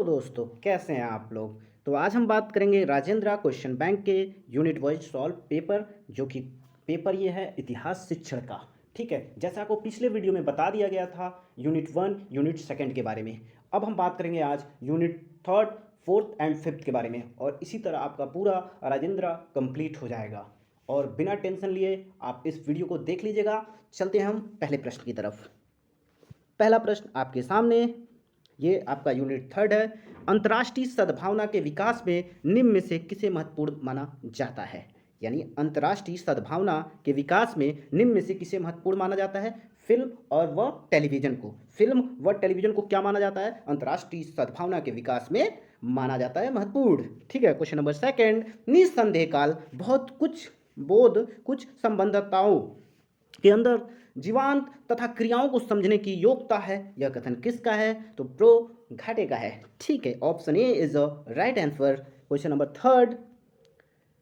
दोस्तों, कैसे हैं आप लोग। तो आज हम बात करेंगे राजेंद्र क्वेश्चन बैंक के यूनिट वाइज सॉल्व पेपर, जो कि पेपर ये है इतिहास शिक्षण का। ठीक है, जैसा आपको पिछले वीडियो में बता दिया गया था यूनिट 1 यूनिट 2 के बारे में। अब हम बात करेंगे आज यूनिट 3, 4 एंड 5 के बारे में, और इसी तरह आपका पूरा राजेंद्र कंप्लीट हो जाएगा। और बिना टेंशन लिए आप इस वीडियो को देख लीजिएगा। चलते हैं हम पहले प्रश्न की तरफ। पहला प्रश्न आपके सामने, ये आपका यूनिट 3 है। अंतर्राष्ट्रीय सद्भावना के विकास में निम्न में से किसे महत्वपूर्ण माना जाता है। यानी अंतर्राष्ट्रीय सद्भावना के विकास में निम्न में से किसे महत्वपूर्ण माना जाता है। फिल्म और व टेलीविजन को, फिल्म व टेलीविजन को क्या माना जाता है, अंतर्राष्ट्रीय सद्भावना के विकास में माना जाता है महत्वपूर्ण। ठीक है, क्वेश्चन नंबर 2, निस्संदेह काल बहुत कुछ बोध कुछ संबंधताओं के अंदर जीवांत तथा क्रियाओं को समझने की योग्यता है। यह कथन किसका है, तो प्रो घाटे का है। ठीक है, option A is the right answer. Question number 3,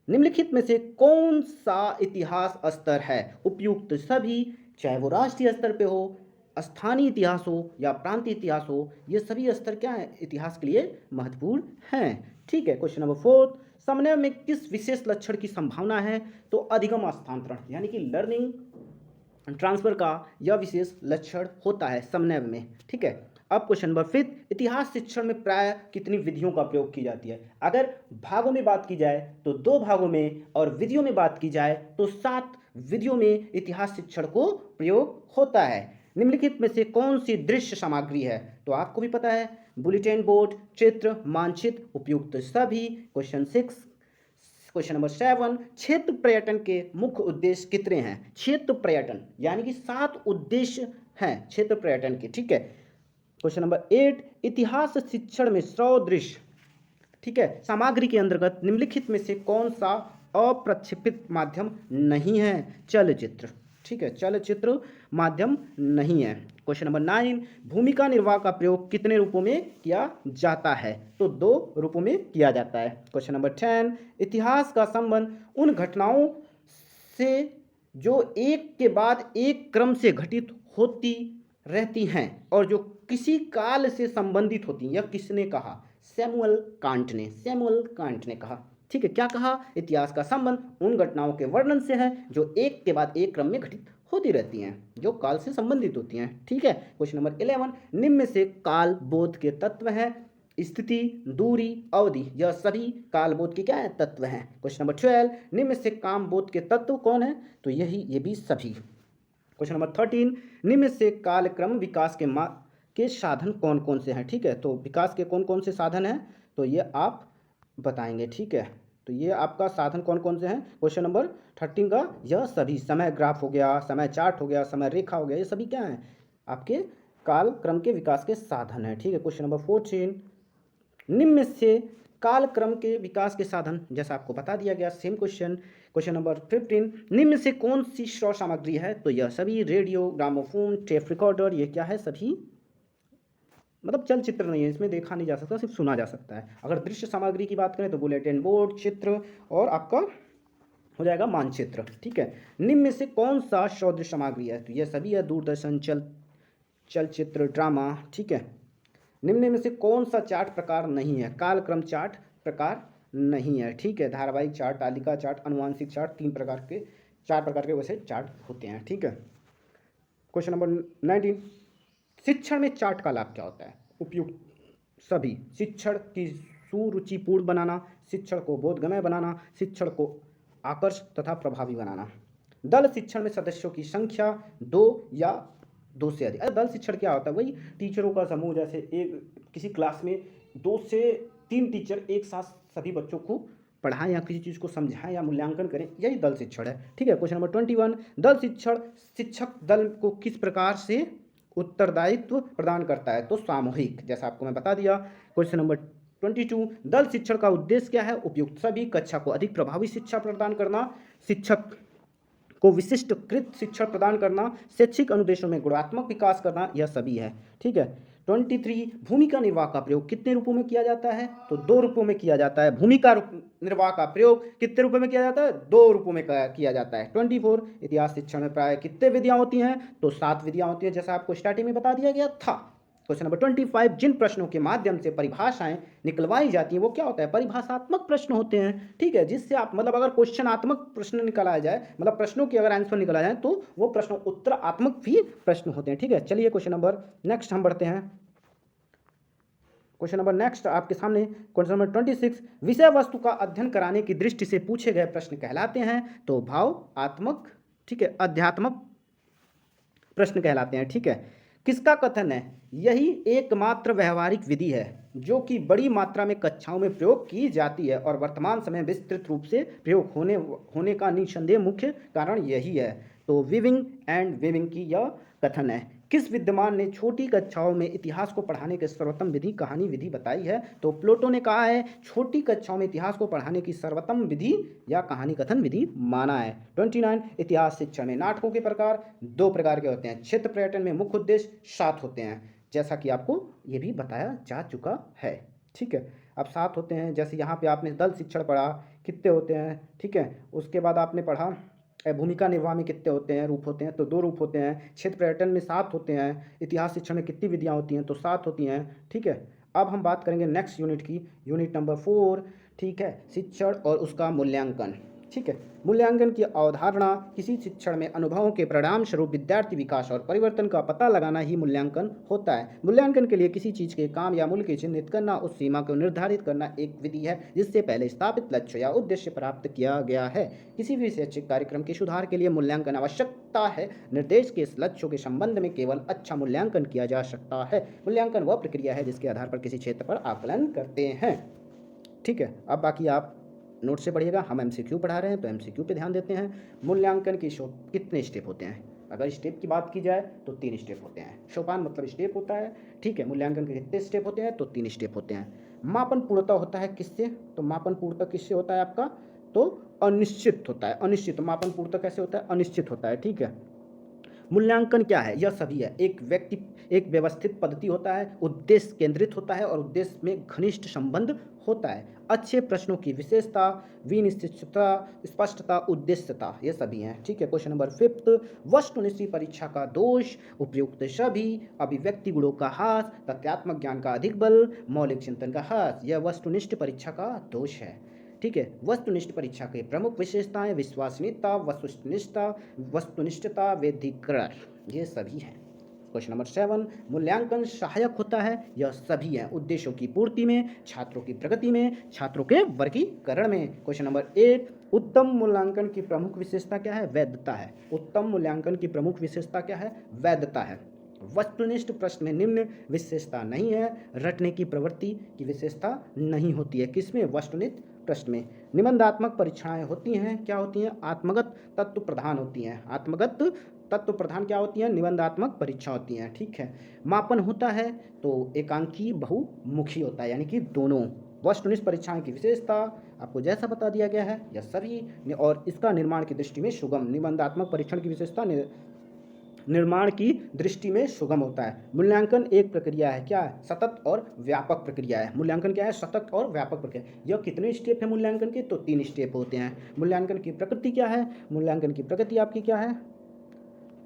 निम्नलिखित में से कौन सा इतिहास स्तर है उपयुक्त सभी, चाहे वो राष्ट्रीय स्तर पे हो, स्थानीय इतिहास हो या प्रांतीय इतिहास हो, ये सभी स्तर क्या है इतिहास के लिए महत्वपूर्ण हैं। ठीक है, क्वेश्चन नंबर 4, समन्वय में किस विशेष लक्षण की संभावना है, तो अधिगम स्थानांतरण यानी कि लर्निंग ट्रांसफर का यह विशेष लक्षण होता है समन्वय में। ठीक है, अब क्वेश्चन नंबर 5, इतिहास शिक्षण में प्राय कितनी विधियों का प्रयोग की जाती है। अगर भागों में बात की जाए तो 2 भागों में, और विधियों में बात की जाए तो 7 विधियों में इतिहास शिक्षण को प्रयोग होता है। निम्नलिखित में से कौन सी दृश्य सामग्री है, तो आपको भी पता है बुलेटिन बोर्ड, चित्र, मानचित्र, उपयुक्त सभी। क्वेश्चन 6, क्वेश्चन नंबर 7, क्षेत्र पर्यटन के मुख्य उद्देश्य कितने हैं। क्षेत्र पर्यटन यानी कि 7 उद्देश्य हैं क्षेत्र पर्यटन के। ठीक है, क्वेश्चन नंबर 8, इतिहास शिक्षण में सदृश, ठीक है, सामग्री के अंतर्गत निम्नलिखित में से कौन सा अप्रक्षेपित माध्यम नहीं है, चलचित्र। ठीक है, चलचित्र माध्यम नहीं है। क्वेश्चन नंबर 9, भूमिका निर्वाह का प्रयोग कितने रूपों में किया जाता है, तो 2 रूपों में किया जाता है। क्वेश्चन नंबर 10, इतिहास का संबंध उन घटनाओं से जो एक के बाद एक क्रम से घटित होती रहती हैं और जो किसी काल से संबंधित होती हैं, यह किसने कहा, सैमुअल कांट ने, सैमुअल कांट ने कहा। ठीक है, क्या कहा, इतिहास का संबंध उन घटनाओं के वर्णन से है जो एक के बाद एक क्रम में घटित होती रहती हैं, जो काल से संबंधित होती हैं। ठीक है, क्वेश्चन नंबर 11, निम्न में से काल बोध के तत्व हैं, स्थिति, दूरी, अवधि, यह सभी काल बोध के क्या है तत्व हैं। क्वेश्चन नंबर 12, निम्न में से काम बोध के तत्व कौन है, तो ये भी सभी। क्वेश्चन नंबर 13, निम्न में से कालक्रम विकास के साधन कौन कौन से हैं। ठीक है, तो विकास के कौन कौन से साधन हैं, तो ये आप बताएंगे। ठीक है, तो ये आपका साधन कौन कौन से हैं, क्वेश्चन नंबर 13 का यह सभी, समय ग्राफ हो गया, समय चार्ट हो गया, समय रेखा हो गया, ये सभी क्या हैं आपके काल क्रम के विकास के साधन हैं। ठीक है, क्वेश्चन नंबर 14, निम्न में से कालक्रम के विकास के साधन, जैसा आपको बता दिया गया सेम क्वेश्चन। क्वेश्चन नंबर 15, निम्न में से कौन सी श्रव्य सामग्री है, तो यह सभी रेडियो, ग्रामोफोन, टेप रिकॉर्डर, ये क्या है सभी, मतलब चलचित्र नहीं है, इसमें देखा नहीं जा सकता, सिर्फ सुना जा सकता है। अगर दृश्य सामग्री की बात करें तो बुलेटिन बोर्ड, चित्र और आपका हो जाएगा मानचित्र। ठीक है, निम्न में से कौन सा सदृश सामग्री है, तो यह सभी है दूरदर्शन, चलचित्र, ड्रामा। ठीक है, निम्न में से कौन सा चार्ट प्रकार नहीं है, कालक्रम चार्ट प्रकार नहीं है। ठीक है, धारावाहिक चार्ट, तालिका चार्ट, अनुवांशिक चार्ट, 4 प्रकार के वैसे चार्ट होते हैं। ठीक है, क्वेश्चन नंबर 19, शिक्षण में चार्ट का लाभ क्या होता है, उपयुक्त सभी, शिक्षण की सुरुचिपूर्ण बनाना, शिक्षण को बोधगम्य बनाना, शिक्षण को आकर्षक तथा प्रभावी बनाना। दल शिक्षण में सदस्यों की संख्या 2 या 2 से अधिक। दल शिक्षण क्या होता है, वही टीचरों का समूह, जैसे एक किसी क्लास में 2 से 3 टीचर एक साथ सभी बच्चों को पढ़ाएं या किसी चीज़ को समझाएं या मूल्यांकन करें, यही दल शिक्षण है। ठीक है, क्वेश्चन नंबर 21, दल शिक्षण शिक्षक दल को किस प्रकार से उत्तरदायित्व प्रदान करता है, तो सामूहिक, जैसा आपको मैं बता दिया। क्वेश्चन नंबर 22, दल शिक्षण का उद्देश्य क्या है, उपयुक्त सभी, कक्षा को अधिक प्रभावी शिक्षा प्रदान करना, शिक्षक को विशिष्ट कृत शिक्षण प्रदान करना, शैक्षिक अनुदेशों में गुणात्मक विकास करना, यह सभी है। ठीक है, 23, भूमिका निर्वाह का प्रयोग कितने रूपों में किया जाता है, तो 2 रूपों में किया जाता है। भूमिका निर्वाह का प्रयोग कितने रूपों में किया जाता है, 2 रूपों में किया जाता है। 24, इतिहास शिक्षण में प्राय कितने विधियां होती हैं, तो 7 विधियां होती हैं, जैसा आपको स्टार्टिंग में बता दिया गया था। क्वेश्चन नंबर 25, जिन प्रश्नों के माध्यम से परिभाषाएं निकलवाई जाती हैं वो क्या होता है? परिभाषात्मक प्रश्न होते हैं। ठीक है, जिससे आप मतलब अगर क्वेश्चनात्मक प्रश्न निकाला जाए, मतलब प्रश्नों के अगर आंसर निकाला जाए तो वो प्रश्न उत्तरात्मक भी प्रश्न होते हैं। ठीक है, चलिए क्वेश्चन नंबर नेक्स्ट हम बढ़ते हैं। क्वेश्चन नंबर नेक्स्ट आपके सामने क्वेश्चन नंबर 26, विषय वस्तु का अध्ययन कराने की दृष्टि से पूछे गए प्रश्न कहलाते हैं तो भावात्मक, ठीक है, अध्यात्मक प्रश्न कहलाते हैं। ठीक है, किसका कथन है? यही एकमात्र व्यवहारिक विधि है जो कि बड़ी मात्रा में कक्षाओं में प्रयोग की जाती है और वर्तमान समय विस्तृत रूप से प्रयोग होने का निसंदेह मुख्य कारण यही है। तो विविंग एंड विविंग की यह कथन है। किस विद्वान ने छोटी कक्षाओं में इतिहास को पढ़ाने की सर्वोत्तम विधि कहानी विधि बताई है? तो प्लेटो ने कहा है छोटी कक्षाओं में इतिहास को पढ़ाने की सर्वोत्तम विधि या कहानी कथन विधि माना है। 29, इतिहास शिक्षण में नाटकों के प्रकार 2 प्रकार के होते हैं। क्षेत्र पर्यटन में मुख्य उद्देश्य 7 होते हैं, जैसा कि आपको ये भी बताया जा चुका है। ठीक है, अब 7 होते हैं। जैसे यहाँ पे आपने दल शिक्षण पढ़ा, कितने होते हैं? ठीक है, उसके बाद आपने पढ़ा भूमिका निर्वाह में कितने होते हैं, रूप होते हैं? तो 2 रूप होते हैं। क्षेत्र पर्यटन में 7 होते हैं। इतिहास शिक्षण में कितनी विधियाँ होती हैं? तो 7 होती हैं। ठीक है, अब हम बात करेंगे नेक्स्ट यूनिट की, यूनिट नंबर 4। ठीक है, शिक्षण और उसका मूल्यांकन। ठीक है, मूल्यांकन की अवधारणा किसी शिक्षण में अनुभवों के परिणाम स्वरूप विद्यार्थी विकास और परिवर्तन का पता लगाना ही मूल्यांकन होता है। मूल्यांकन के लिए किसी चीज के काम या मूल्य की चिन्हित करना, उस सीमा को निर्धारित करना एक विधि है जिससे पहले स्थापित लक्ष्य या उद्देश्य प्राप्त किया गया है। किसी भी शैक्षिक कार्यक्रम के सुधार के लिए मूल्यांकन आवश्यकता है। निर्देश के इस लक्ष्यों के संबंध में केवल अच्छा मूल्यांकन किया जा सकता है। मूल्यांकन वह प्रक्रिया है जिसके आधार पर किसी क्षेत्र पर आकलन करते हैं। ठीक है, अब बाकी आप नोट से पढ़िएगा। हम एमसीक्यू पढ़ा रहे हैं तो एमसीक्यू पे ध्यान देते हैं। मूल्यांकन की कितने स्टेप होते हैं? अगर स्टेप की बात की जाए तो 3 स्टेप होते हैं। सोपान मतलब स्टेप होता है। ठीक है, मूल्यांकन के कितने स्टेप होते हैं? तो 3 स्टेप होते हैं। मापन पूर्णता होता है किससे? तो मापन पूर्णता किससे होता है आपका? तो अनिश्चित होता है। अनिश्चित मापन पूर्णता कैसे होता है? अनिश्चित होता है। ठीक है, मूल्यांकन क्या है? यह सभी है। एक व्यवस्थित पद्धति होता है, उद्देश्य केंद्रित होता है और उद्देश्य में घनिष्ठ संबंध होता है। अच्छे प्रश्नों की विशेषता, विनिश्चितता, स्पष्टता, उद्देश्यता, ये सभी हैं। ठीक है, क्वेश्चन नंबर 5, वस्तुनिष्ठ परीक्षा का दोष, उपयुक्त सभी, अभिव्यक्ति गुणों का ह्रास, तथ्यात्मक ज्ञान का अधिक बल, मौलिक चिंतन का ह्रास, यह वस्तुनिष्ठ परीक्षा का दोष है। ठीक है, वस्तुनिष्ठ परीक्षा के प्रमुख विशेषताएं विश्वसनीयता, वस्तुनिष्ठता, वस्तुनिष्ठता, वैधिकरण, ये सभी हैं। क्वेश्चन नंबर 7, मूल्यांकन सहायक होता है। यह सभी है उद्देश्यों की पूर्ति में, छात्रों की प्रगति में, छात्रों के वर्गीकरण में। क्वेश्चन नंबर 8, उत्तम मूल्यांकन की प्रमुख विशेषता क्या है? वैधता है। उत्तम मूल्यांकन की प्रमुख विशेषता क्या है? वैधता है। वस्तुनिष्ठ प्रश्न में निम्न विशेषता नहीं है। रटने की प्रवृत्ति की विशेषता नहीं होती है। किसमें? वस्तुनिष्ठ प्रश्न में। निबंधात्मक परीक्षाएं होती हैं, क्या होती हैं? आत्मगत तत्व प्रधान होती हैं। आत्मगत तत्व प्रधान क्या होती हैं? निबंधात्मक परीक्षा होती हैं। ठीक है, मापन होता है तो एकांकी बहुमुखी होता है, यानी कि दोनों। वस्तुनिष्ठ परीक्षाएं की विशेषता आपको जैसा बता दिया गया है यह सभी, और इसका निर्माण की दृष्टि में सुगम। निबंधात्मक परीक्षण की विशेषता निर्माण की दृष्टि में सुगम होता है। मूल्यांकन एक प्रक्रिया है, क्या है? सतत और व्यापक प्रक्रिया है। मूल्यांकन क्या है? सतत और व्यापक प्रक्रिया। यह कितने स्टेप है मूल्यांकन के? तो 3 स्टेप होते हैं। मूल्यांकन की प्रकृति क्या है? मूल्यांकन की प्रकृति आपकी क्या है?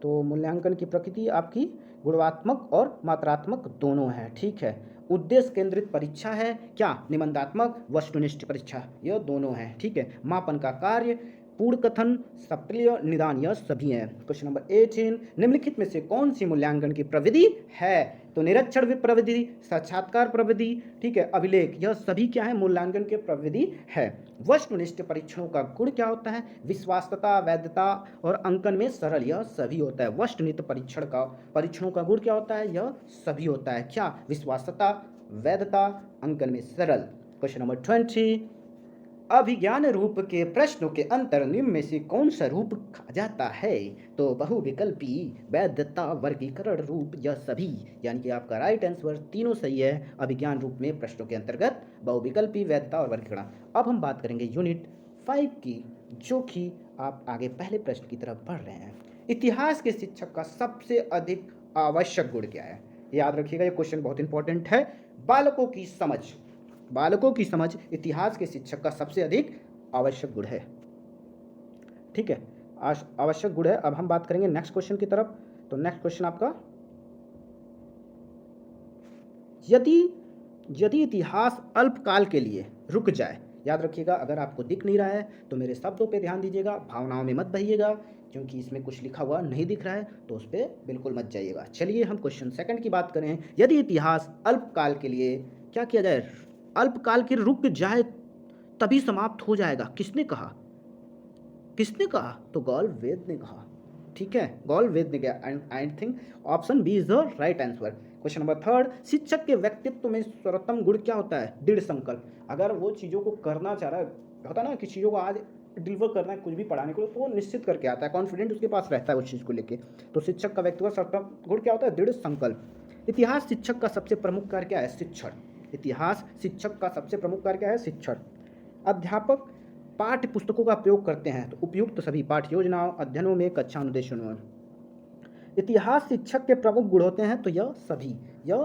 तो मूल्यांकन की प्रकृति आपकी गुणात्मक और मात्रात्मक दोनों है। ठीक है, उद्देश्य केंद्रित परीक्षा है, क्या? निबंधात्मक, वस्तुनिष्ठ परीक्षा, यह दोनों है। ठीक है, मापन का कार्य, पूर्ण कथन, सप्तल्य, निदान, यह सभी हैं। क्वेश्चन नंबर 18, निम्नलिखित में से कौन सी मूल्यांकन की प्रविधि है? तो निरीक्षण प्रविधि, साक्षात्कार प्रविधि, ठीक है, अभिलेख, यह सभी क्या है? मूल्यांकन के प्रविधि है। वस्तुनिष्ठ परीक्षणों का गुण क्या होता है? विश्वासता, वैधता और अंकन में सरल, यह सभी होता है। वस्तुनिष्ठ परीक्षणों का गुण क्या होता है? यह सभी होता है, क्या? विश्वासता, वैधता, अंकन में सरल। क्वेश्चन नंबर 20, अभिज्ञान रूप के प्रश्नों के अंतर निम्न में से कौन सा रूप कहा जाता है? तो बहुविकल्पी, वैधता, वर्गीकरण रूप, यह सभी, यानी कि आपका राइट आंसर तीनों सही है। अभिज्ञान रूप में प्रश्नों के अंतर्गत बहुविकल्पी, वैधता और वर्गीकरण। अब हम बात करेंगे यूनिट 5 की, जो कि आप आगे पहले प्रश्न की तरफ बढ़ रहे हैं। इतिहास के शिक्षक का सबसे अधिक आवश्यक गुण क्या है? याद रखिएगा, ये क्वेश्चन बहुत इंपॉर्टेंट है। बालकों की समझ, बालकों की समझ इतिहास के शिक्षक का सबसे अधिक आवश्यक गुण है। ठीक है, आवश्यक गुण है। अब हम बात करेंगे नेक्स्ट क्वेश्चन की तरफ। तो नेक्स्ट क्वेश्चन आपका यदि यदि इतिहास अल्पकाल के लिए रुक जाए, याद रखिएगा, अगर आपको दिख नहीं रहा है तो मेरे शब्दों पे ध्यान दीजिएगा, भावनाओं में मत बहिएगा, क्योंकि इसमें कुछ लिखा हुआ नहीं दिख रहा है तो उस पर बिल्कुल मत जाइएगा। चलिए हम क्वेश्चन सेकंड की बात करें। यदि इतिहास अल्पकाल के लिए क्या किया जाए, अल्पकाल के रुक जाए तभी समाप्त हो जाएगा, किसने कहा? किसने कहा? तो गौल वेद ने कहा। ठीक है, गौल वेद ने कहा। And I think option B is the right answer. Question number third, शिक्षक के व्यक्तित्व में सर्वोत्तम गुण क्या होता है? दृढ़ संकल्प। अगर वो चीज़ों को करना चाह रहा है, होता ना कि चीज़ों को आज डिलीवर करना है, कुछ भी पढ़ाने को, तो वो निश्चित करके आता है, कॉन्फिडेंट उसके पास रहता है उस चीज़ को लेके। तो शिक्षक का व्यक्तित्व सर्वोत्तम गुण क्या होता है? दृढ़ संकल्प। इतिहास शिक्षक का सबसे प्रमुख कार्य क्या है? शिक्षण। इतिहास शिक्षक का सबसे प्रमुख कार्य क्या है? शिक्षण। अध्यापक पाठ्य पुस्तकों का प्रयोग करते हैं तो उपयुक्त सभी पाठ्य योजनाओं, अध्ययनों में, कक्षा अनुदेशों में। इतिहास शिक्षक के प्रमुख गुण होते हैं तो यह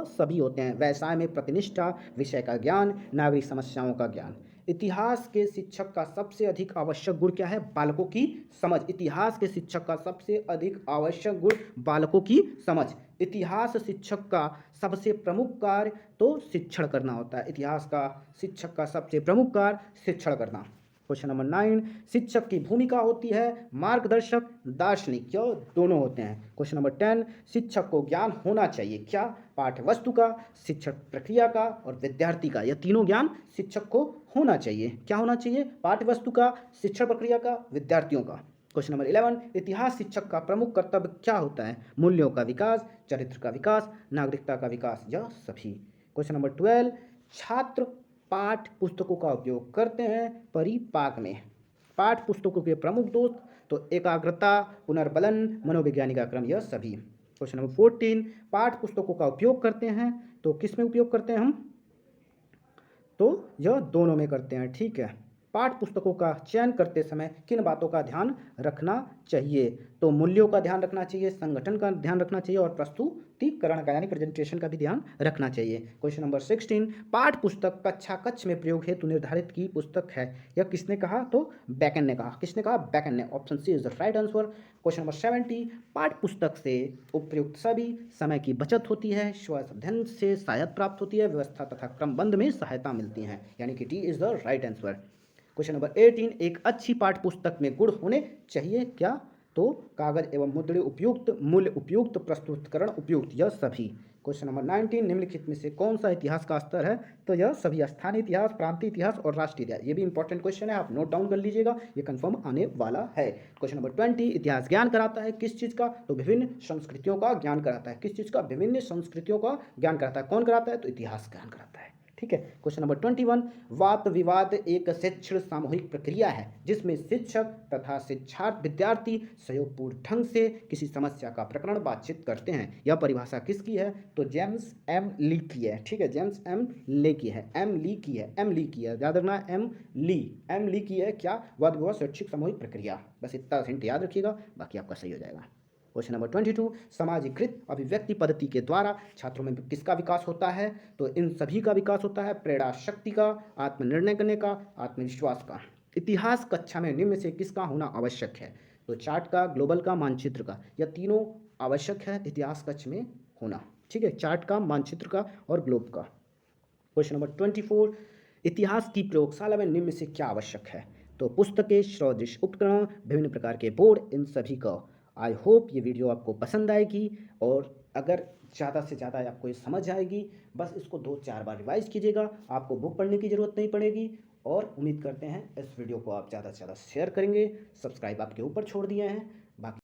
सभी होते हैं। व्यवसाय में प्रतिनिष्ठा, विषय का ज्ञान, नागरिक समस्याओं का ज्ञान। इतिहास के शिक्षक का सबसे अधिक आवश्यक गुण क्या है? बालकों की समझ। इतिहास के शिक्षक का सबसे अधिक आवश्यक गुण बालकों की समझ। इतिहास शिक्षक का सबसे प्रमुख कार्य तो शिक्षण करना होता है। इतिहास का शिक्षक का सबसे प्रमुख कार्य शिक्षण करना। क्वेश्चन नंबर 9, शिक्षक की भूमिका होती है मार्गदर्शक, दार्शनिक, यह दोनों होते हैं। क्वेश्चन नंबर 10, शिक्षक को ज्ञान होना चाहिए क्या? पाठ्य वस्तु का, शिक्षण प्रक्रिया का और विद्यार्थी का। यह तीनों ज्ञान शिक्षक को होना चाहिए। क्या होना चाहिए? पाठ्य वस्तु का, शिक्षण प्रक्रिया का, विद्यार्थियों का। क्वेश्चन नंबर 11, इतिहास शिक्षक का प्रमुख कर्तव्य क्या होता है? मूल्यों का विकास, चरित्र का विकास, नागरिकता का विकास, यह सभी। क्वेश्चन नंबर 12, छात्र पाठ्य पुस्तकों का उपयोग करते हैं परिपाक में। पाठ्य पुस्तकों के प्रमुख दोष तो एकाग्रता, पुनर्बलन, मनोवैज्ञानिक क्रम, यह सभी। क्वेश्चन नंबर 14, पाठ्य पुस्तकों का उपयोग करते हैं तो किस में उपयोग करते हैं हम? तो यह दोनों में करते हैं। ठीक है, पाठ्य पुस्तकों का चयन करते समय किन बातों का ध्यान रखना चाहिए? तो मूल्यों का ध्यान रखना चाहिए, संगठन का ध्यान रखना चाहिए और प्रस्तुतिकरण का यानी प्रेजेंटेशन का भी ध्यान रखना चाहिए। क्वेश्चन नंबर 16, पाठ्य पुस्तक कक्षा कक्ष में प्रयोग हेतु निर्धारित की पुस्तक है। यह किसने कहा? तो बैकन ने कहा। किसने कहा? बैकन ने। Option C is the right answer. Question number 70, पाठ्य पुस्तक से उपयुक्त सभी समय की बचत होती है, स्व अध्ययन से सहायता प्राप्त होती है, व्यवस्था तथा क्रमबंध में सहायता मिलती है, यानी कि D is the right answer. Question number 18, एक अच्छी पाठ्य पुस्तक में गुण होने चाहिए क्या? तो कागज एवं मुद्रण उपयुक्त, मूल्य उपयुक्त, प्रस्तुतिकरण उपयुक्त, यह सभी। क्वेश्चन नंबर 19, निम्नलिखित में से कौन सा इतिहास का स्तर है? तो यह सभी, स्थानीय इतिहास, प्रांतीय इतिहास और राष्ट्रीय इतिहास। ये भी इंपॉर्टेंट क्वेश्चन है, आप नोट डाउन कर लीजिएगा, ये कंफर्म आने वाला है। क्वेश्चन नंबर 20, इतिहास ज्ञान कराता है किस चीज़ का? तो विभिन्न संस्कृतियों का ज्ञान कराता है। किस चीज़ का? विभिन्न संस्कृतियों का ज्ञान कराता है। कौन कराता है? तो इतिहास ज्ञान कराता है। ठीक है। क्वेश्चन नंबर 21, वाद विवाद एक शिक्षण सामूहिक प्रक्रिया है जिसमें शिक्षक तथा शिक्षार्थी विद्यार्थी सहयोगपूर्ण ढंग से किसी समस्या का प्रकरण बातचीत करते हैं। यह परिभाषा किसकी है? तो जेम्स एम ली की है। ठीक है, जेम्स एम ले की है, एम ली की है, एम ली की है, याद रखना, एम ली की है। क्या? वाद विवाद शैक्षिक सामूहिक प्रक्रिया। बस इतना हिंट याद रखिएगा, बाकी आपका सही हो जाएगा। क्वेश्चन नंबर 22, समाजीकृत अभिव्यक्ति पद्धति के द्वारा छात्रों में किसका विकास होता है? तो इन सभी का विकास होता है, प्रेरणा शक्ति का, आत्मनिर्णय करने का, आत्मविश्वास का। इतिहास कक्षा में निम्न से किसका होना आवश्यक है? तो चार्ट का, ग्लोबल का, मानचित्र का। यह तीनों आवश्यक है इतिहास कक्ष में होना। ठीक है, चार्ट का, मानचित्र का और ग्लोब का। क्वेश्चन नंबर 24, इतिहास की प्रयोगशाला में निम्न से क्या आवश्यक है? तो पुस्तकें, सदृश उपकरण, विभिन्न प्रकार के बोर्ड, इन सभी का। आई होप ये वीडियो आपको पसंद आएगी और अगर ज़्यादा से ज़्यादा आपको ये समझ आएगी, बस इसको 2-4 बार रिवाइज कीजिएगा, आपको बुक पढ़ने की ज़रूरत नहीं पड़ेगी। और उम्मीद करते हैं इस वीडियो को आप ज़्यादा से ज़्यादा शेयर करेंगे। सब्सक्राइब आपके ऊपर छोड़ दिए हैं,